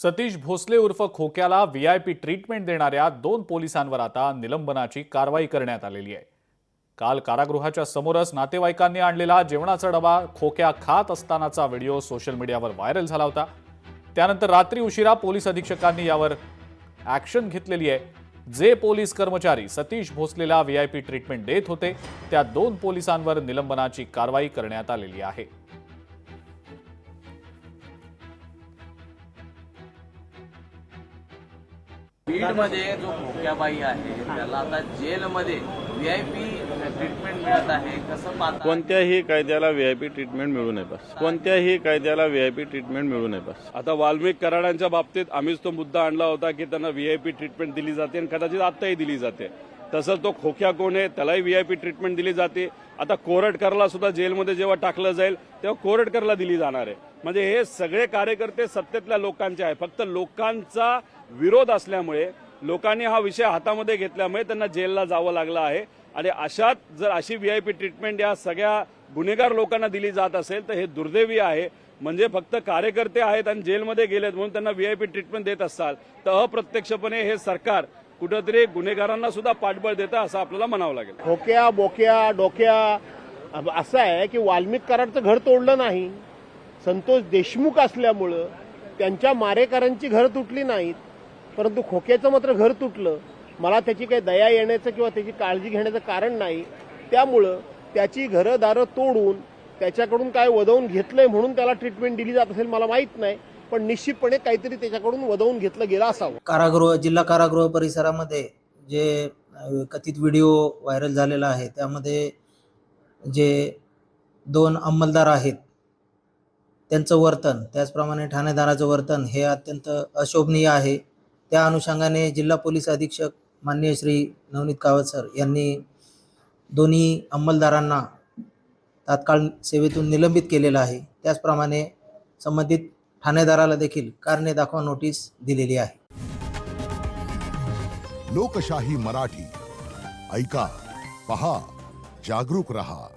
सतीश भोसले उर्फ खोक्याला VIP treatment देणाऱ्या 2 पोलिसांवर आता निलंबनाची कारवाई करण्यात आलेली आहे। काल कारागृहाच्या समोरच नातेवाईकांनी आणलेला जेवणाचा डबा खोक्या खात असतानाचा व्हिडिओ सोशल मीडियावर व्हायरल झाला होता। त्यानंतर रात्री उशिरा पोलीस अधीक्षकांनी यावर ॲक्शन घेतलेली आहे। जे पोलीस कर्मचारी सतीश भोसलेला व्हीआयपी ट्रीटमेंट देत होते त्या 2 पोलिसांवर निलंबनाची कारवाई करण्यात आलेली आहे। बीडमध्ये जो खोक्याबाई आहे त्याला आता जेलमध्ये व्हीआयपी ट्रीटमेंट मिळत आहे, कसं पाहता? कोणत्याही कायद्याला व्हीआयपी ट्रीटमेंट मिळू नये बस। कोणत्याही कायद्याला व्हीआयपी ट्रीटमेंट मिळू नये बस। आता वाल्मिक कराडांच्या बाबतीत आम्हीच तो मुद्दा आणला होता की त्यांना व्हीआयपी ट्रीटमेंट दिली जाते आणि कदाचित आताही दिली जाते। तसंच तो खोक्या कोण आहे त्यालाही व्हीआयपी ट्रीटमेंट दिली जाते। आता कोरटकरला सुद्धा जेलमध्ये जेव्हा टाकलं जाईल तेव्हा कोरटकरला दिली जाणार आहे। म्हणजे हे सगळे कार्यकर्ते सत्तेतल्या लोकांचे आहे, फक्त लोकांचा विरोध असल्यामुळे लोकांनी हा विषय हातामध्ये घेतल्यामुळे त्यांना जेलला जावं लागलं आहे। आणि अशात जर अशी व्हीआयपी ट्रीटमेंट या सगळ्या गुन्हेगार लोकांना दिली जात असेल तर हे दुर्दैवी आहे। म्हणजे फक्त कार्यकर्ते आहेत आणि जेलमध्ये गेलेत म्हणून त्यांना व्हीआयपी ट्रीटमेंट देत असाल तर अप्रत्यक्षपणे हे सरकार कुठेतरी गुन्हेगारांना सुद्धा पाठबळ देतं असं आपल्याला म्हणावं लागेल। खोक्या बोक्या डोक्या असं आहे की वाल्मिक कराडचं घर तोडलं नाही, संतोष देशमुख असल्यामुळं त्यांच्या मारेकरांची घर तुटली नाहीत, परंतु खोक्याचं मात्र घर तुटलं। मला त्याची काही दया येण्याचं किंवा त्याची काळजी घेण्याचं कारण नाही। त्यामुळं त्याची घरं दारं तोडून त्याच्याकडून काय वदवून घेतलंय म्हणून त्याला ट्रीटमेंट दिली जात असेल मला माहीत नाही, पण निश्चितपणे काहीतरी त्याच्याकडून वदवून घेतलं गेलं असावं। जिल्हा कारागृह परिसरामध्ये जे कथित व्हिडिओ व्हायरल झालेला आहे त्यामध्ये जे 2 अंमलदार आहेत त्यांचं वर्तन, त्याचप्रमाणे ठाणेदाराचं वर्तन हे अत्यंत अशोभनीय आहे। त्या अनुषंगाने जिल्हा पोलीस अधीक्षक माननीय श्री नवनीत कावत सर यांनी दोन्ही अंमलदारांना तात्काळ सेवेतून निलंबित केलेलं आहे। त्याचप्रमाणे संबंधित ठाणेदाराला देखील कारणे दाखवा नोटीस दिलेली आहे। लोकशाही मराठी ऐका, पहा, जागरूक रहा।